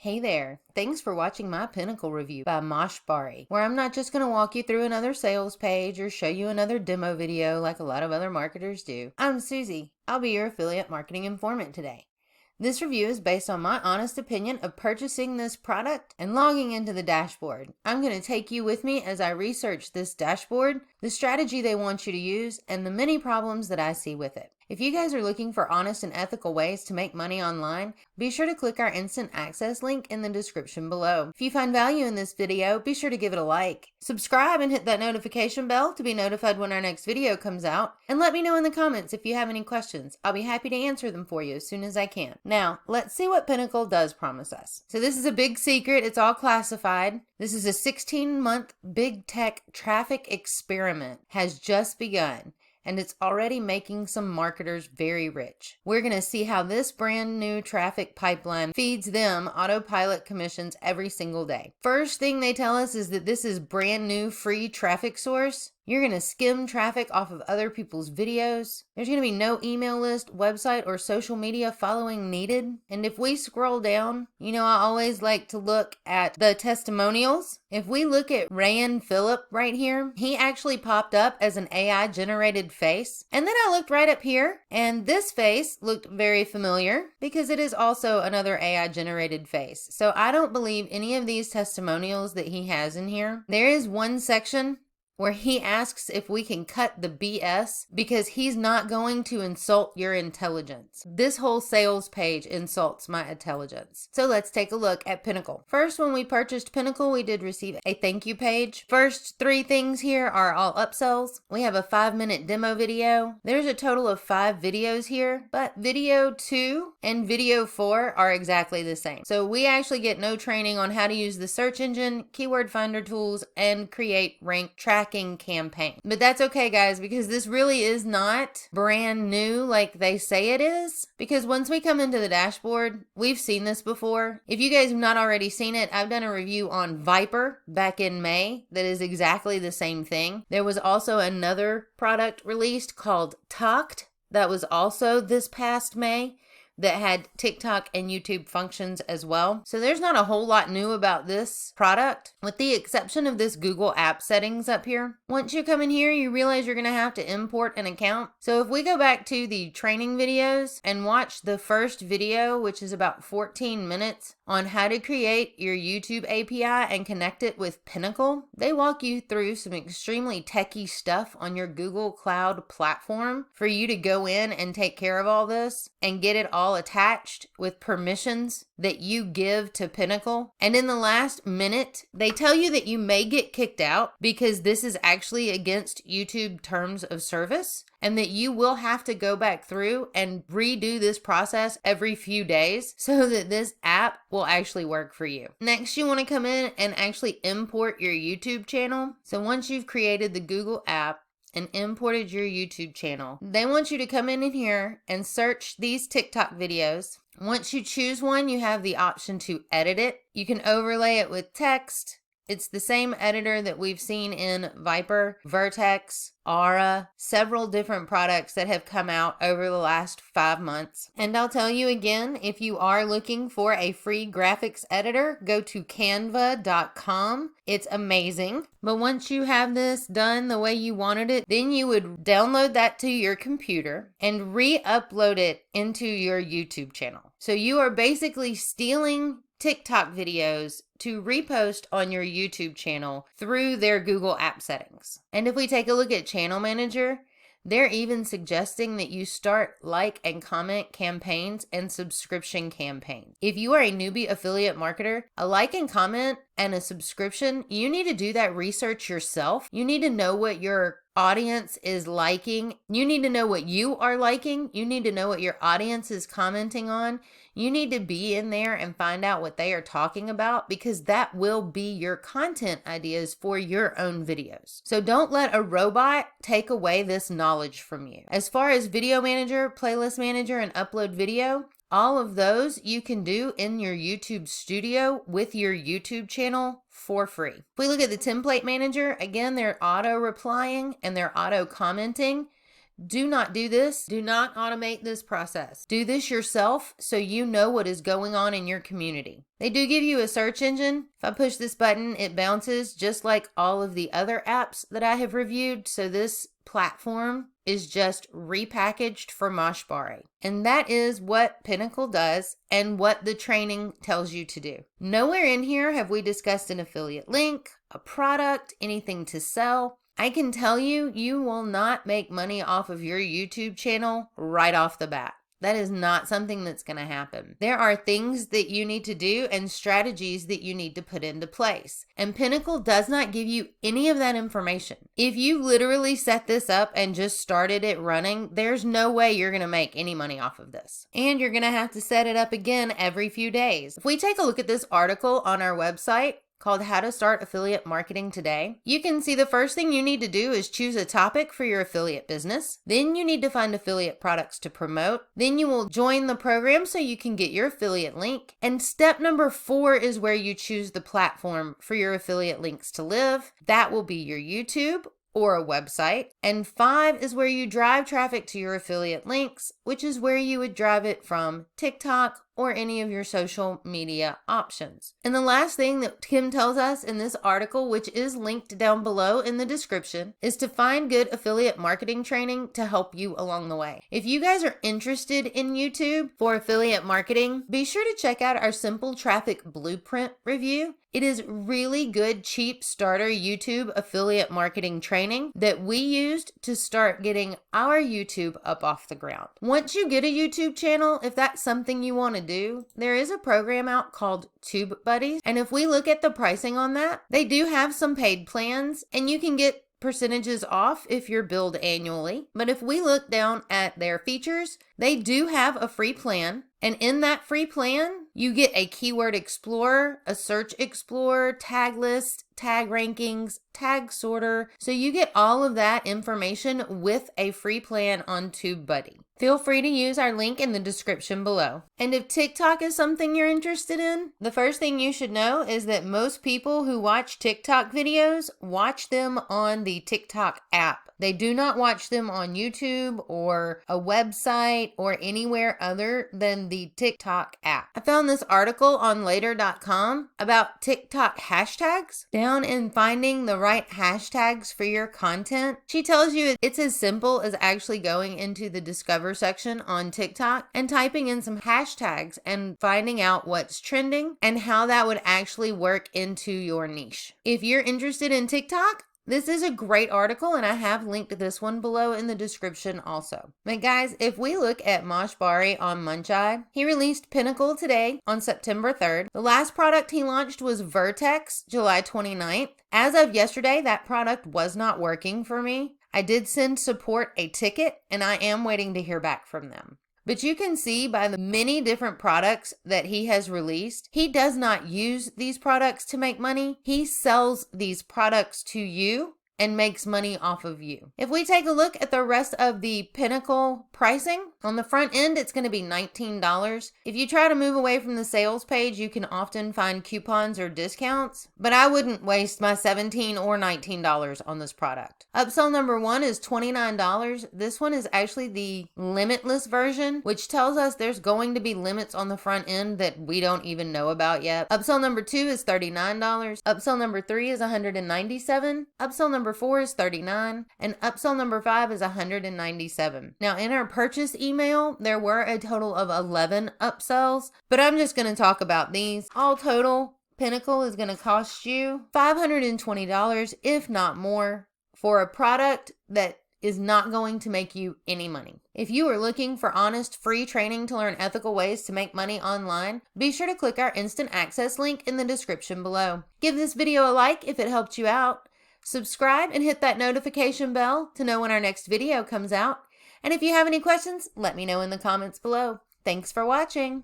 Hey there, thanks for watching my PinnaKle review by Mosh Bari, where I'm not just going to walk you through another sales page or show you another demo video like a lot of other marketers do. I'm Susie. I'll be your affiliate marketing informant today. This review is based on my honest opinion of purchasing this product and logging into the dashboard. I'm going to take you with me as I research this dashboard, the strategy they want you to use, and the many problems that I see with it. If you guys are looking for honest and ethical ways to make money online, be sure to click our instant access link in the description below. If you find value in this video, be sure to give it a like. Subscribe and hit that notification bell to be notified when our next video comes out. And let me know in the comments if you have any questions. I'll be happy to answer them for you as soon as I can. Now, let's see what PinnaKle does promise us. So this is a big secret. It's all classified. This is a 16-month big tech traffic experiment has just begun, and it's already making some marketers very rich. We're going to see how this brand new traffic pipeline feeds them autopilot commissions every single day. First thing they tell us is that this is brand new free traffic source. You're going to skim traffic off of other people's videos. There's going to be no email list, website, or social media following needed. And if we scroll down, I always like to look at the testimonials. If we look at Ryan Phillip right here, he actually popped up as an AI generated face. And then I looked right up here and this face looked very familiar because it is also another AI generated face. So I don't believe any of these testimonials that he has in here. There is one section where he asks if we can cut the BS because he's not going to insult your intelligence. This whole sales page insults my intelligence. So let's take a look at PinnaKle. First, when we purchased PinnaKle, we did receive a thank you page. First 3 things here are all upsells. We have a 5-minute demo video. There's a total of 5 videos here, but video 2 and video 4 are exactly the same. So we actually get no training on how to use the search engine, keyword finder tools, and create rank tracking campaign. But that's okay, guys, because this really is not brand new like they say it is. Because once we come into the dashboard, we've seen this before. If you guys have not already seen it, I've done a review on Viper back in May that is exactly the same thing. There was also another product released called Talked that was also this past May that had TikTok and YouTube functions as well. So there's not a whole lot new about this product, with the exception of this Google app settings up here. Once you come in here, you realize you're gonna have to import an account. So if we go back to the training videos and watch the first video, which is about 14 minutes, on how to create your YouTube API and connect it with PinnaKle, they walk you through some extremely techie stuff on your Google Cloud platform for you to go in and take care of all this and get it all attached with permissions that you give to PinnaKle. And in the last minute, they tell you that you may get kicked out because this is actually against YouTube terms of service, and that you will have to go back through and redo this process every few days so that this app will actually work for you. Next, you want to come in and actually import your YouTube channel. So once you've created the Google app and imported your YouTube channel, they want you to come in here and search these TikTok videos. Once you choose one, you have the option to edit it. You can overlay it with text. It's the same editor that we've seen in Viper, Vertex, Aura, several different products that have come out over the last 5 months. And I'll tell you again, if you are looking for a free graphics editor, go to canva.com. It's amazing. But once you have this done the way you wanted it, then you would download that to your computer and re-upload it into your YouTube channel. So you are basically stealing TikTok videos to repost on your YouTube channel through their Google app settings. And if we take a look at Channel Manager, they're even suggesting that you start like and comment campaigns and subscription campaigns. If you are a newbie affiliate marketer, a like and comment and a subscription, you need to do that research yourself. You need to know what your audience is liking. You need to know what you are liking. You need to know what your audience is commenting on. You need to be in there and find out what they are talking about, because that will be your content ideas for your own videos. So don't let a robot take away this knowledge from you. As far as Video Manager, Playlist Manager, and Upload Video, all of those you can do in your YouTube studio with your YouTube channel for free. If we look at the Template Manager, again, they're auto replying and they're auto commenting. Do not do this. Do not automate this process. Do this yourself so you know what is going on in your community. They do give you a search engine. If I push this button, it bounces just like all of the other apps that I have reviewed. So this platform is just repackaged for Mosh Bari. And that is what PinnaKle does and what the training tells you to do. Nowhere in here have we discussed an affiliate link, a product, anything to sell. I can tell you, you will not make money off of your YouTube channel right off the bat. That is not something that's going to happen. There are things that you need to do and strategies that you need to put into place. And PinnaKle does not give you any of that information. If you literally set this up and just started it running, there's no way you're going to make any money off of this. And you're going to have to set it up again every few days. If we take a look at this article on our website, called How to Start Affiliate Marketing Today, you can see the first thing you need to do is choose a topic for your affiliate business. Then you need to find affiliate products to promote. Then you will join the program so you can get your affiliate link. And step number 4 is where you choose the platform for your affiliate links to live. That will be your YouTube or a website. And 5 is where you drive traffic to your affiliate links, which is where you would drive it from TikTok or any of your social media options. And the last thing that Kim tells us in this article, which is linked down below in the description, is to find good affiliate marketing training to help you along the way. If you guys are interested in YouTube for affiliate marketing, be sure to check out our Simple Traffic Blueprint review. It is really good, cheap starter YouTube affiliate marketing training that we used to start getting our YouTube up off the ground. Once you get a YouTube channel, if that's something you want to do, there is a program out called TubeBuddy. And if we look at the pricing on that, they do have some paid plans and you can get percentages off if you're billed annually. But if we look down at their features, they do have a free plan. And in that free plan, you get a keyword explorer, a search explorer, tag list, tag rankings, tag sorter. So you get all of that information with a free plan on TubeBuddy. Feel free to use our link in the description below. And if TikTok is something you're interested in, the first thing you should know is that most people who watch TikTok videos watch them on the TikTok app. They do not watch them on YouTube or a website or anywhere other than the TikTok app. I found this article on later.com about TikTok hashtags. Down in finding the right hashtags for your content, she tells you it's as simple as actually going into the Discover section on TikTok and typing in some hashtags and finding out what's trending and how that would actually work into your niche. If you're interested in TikTok, this is a great article and I have linked this one below in the description also. But guys, if we look at Mosh Bari on Muncheye, he released PinnaKle today on September 3rd. The last product he launched was Vertex, July 29th. As of yesterday, that product was not working for me. I did send support a ticket and I am waiting to hear back from them. But you can see by the many different products that he has released, he does not use these products to make money. He sells these products to you and makes money off of you. If we take a look at the rest of the PinnaKle pricing, on the front end, it's going to be $19. If you try to move away from the sales page, you can often find coupons or discounts, but I wouldn't waste my $17 or $19 on this product. Upsell number 1 is $29. This one is actually the limitless version, which tells us there's going to be limits on the front end that we don't even know about yet. Upsell number 2 is $39. Upsell number 3 is $197. Upsell number 4 is $39, and upsell number 5 is $197. Now in our purchase email, there were a total of 11 upsells, but I'm just going to talk about these. All total, PinnaKle is going to cost you $520, if not more, for a product that is not going to make you any money. If you are looking for honest, free training to learn ethical ways to make money online, be sure to click our instant access link in the description below. Give this video a like if it helped you out. Subscribe and hit that notification bell to know when our next video comes out. And if you have any questions, let me know in the comments below. Thanks for watching.